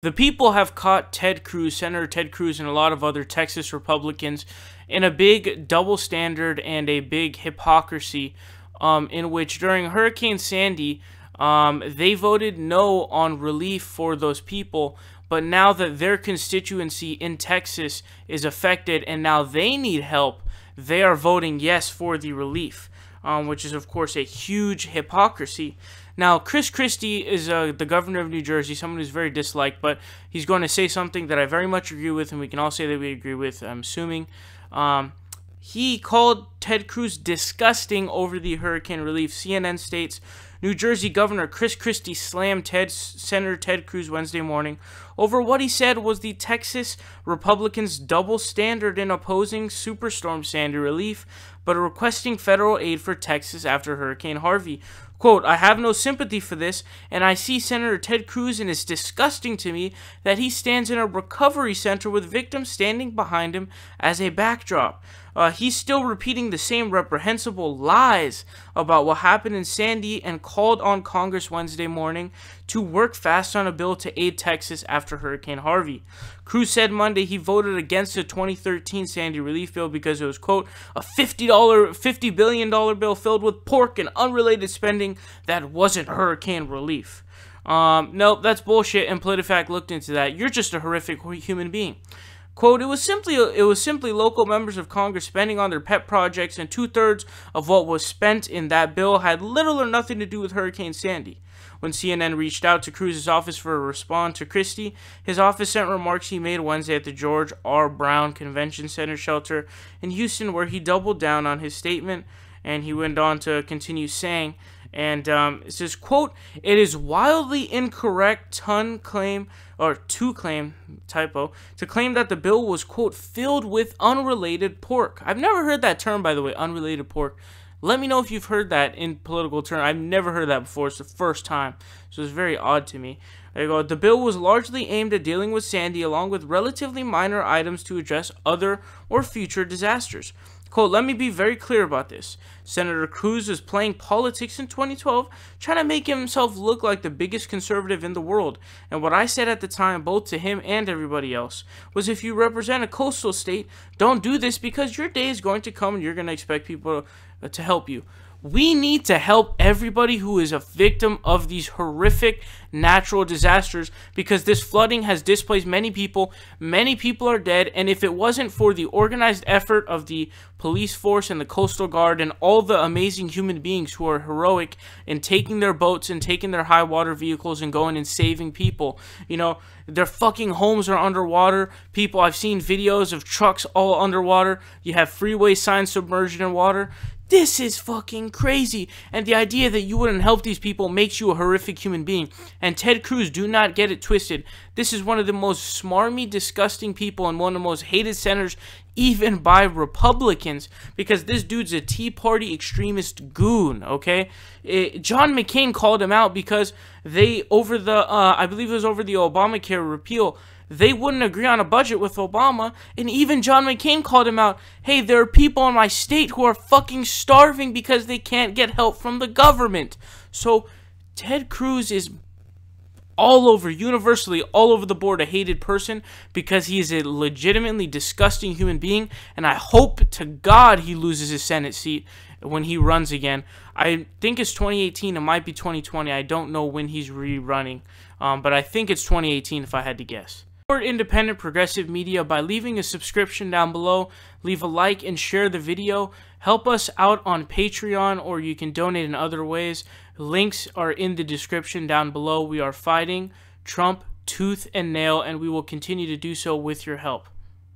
The people have caught Ted Cruz, Senator Ted Cruz, and a lot of other Texas Republicans in a big double standard and a big hypocrisy, in which during Hurricane Sandy, they voted no on relief for those people. But now that their constituency in Texas is affected and now they need help, they are voting yes for the relief, which is, of course, a huge hypocrisy. Now, Christie is the governor of New Jersey, someone who's very disliked, but he's going to say something that I very much agree with, and we can all say that we agree with, I'm assuming. He called Ted Cruz disgusting over the hurricane relief. CNN states, New Jersey Governor Christie slammed Senator Ted Cruz Wednesday morning over what he said was the Texas Republicans' double standard in opposing Superstorm Sandy relief, but requesting federal aid for Texas after Hurricane Harvey. Quote, I have no sympathy for this, and I see Senator Ted Cruz, and it's disgusting to me that he stands in a recovery center with victims standing behind him as a backdrop. He's still repeating the same reprehensible lies about what happened in Sandy and called on Congress Wednesday morning to work fast on a bill to aid Texas after Hurricane Harvey. Cruz said Monday he voted against the 2013 Sandy relief bill because it was, quote, a $50 billion bill filled with pork and unrelated spending that wasn't hurricane relief. Nope, that's bullshit, and PolitiFact looked into that. You're just a horrific human being. Quote, it was simply local members of Congress spending on their pet projects, and 2/3 of what was spent in that bill had little or nothing to do with Hurricane Sandy. When CNN reached out to Cruz's office for a response to Christie, his office sent remarks he made Wednesday at the George R. Brown Convention Center shelter in Houston, where he doubled down on his statement, and he went on to continue saying, and it says, quote, it is wildly incorrect to claim that the bill was, quote, filled with unrelated pork. I've never heard that term, by the way, unrelated pork. Let me know if you've heard that in political terms. I've never heard that before. It's the first time, so it's very odd to me. There you go. The bill was largely aimed at dealing with Sandy, along with relatively minor items to address other or future disasters. Quote, let me be very clear about this. Senator Cruz was playing politics in 2012, trying to make himself look like the biggest conservative in the world. And what I said at the time, both to him and everybody else, was if you represent a coastal state, don't do this because your day is going to come and you're going to expect people to help you. We need to help everybody who is a victim of these horrific natural disasters because this flooding has displaced many people. Many people are dead, and if it wasn't for the organized effort of the police force and the Coastal Guard and all the amazing human beings who are heroic in taking their boats and taking their high water vehicles and going and saving people, you know, their fucking homes are underwater. People, I've seen videos of trucks all underwater. You have freeway signs submerged in water. This is fucking crazy, and the idea that you wouldn't help these people makes you a horrific human being. And Ted Cruz, do not get it twisted. This is one of the most smarmy, disgusting people and one of the most hated senators, even by Republicans, because this dude's a Tea Party extremist goon, okay? John McCain called him out because they, over the, I believe it was over the Obamacare repeal, they wouldn't agree on a budget with Obama, and even John McCain called him out. Hey, there are people in my state who are fucking starving because they can't get help from the government. So, Ted Cruz is all over, universally, all over the board, a hated person because he is a legitimately disgusting human being, and I hope to God he loses his Senate seat when he runs again. I think it's 2018, it might be 2020, I don't know when he's rerunning, but I think it's 2018 if I had to guess. Support independent progressive media by leaving a subscription down below, leave a like and share the video, help us out on Patreon, or you can donate in other ways. Links are in the description down below. We are fighting Trump tooth and nail, and we will continue to do so with your help.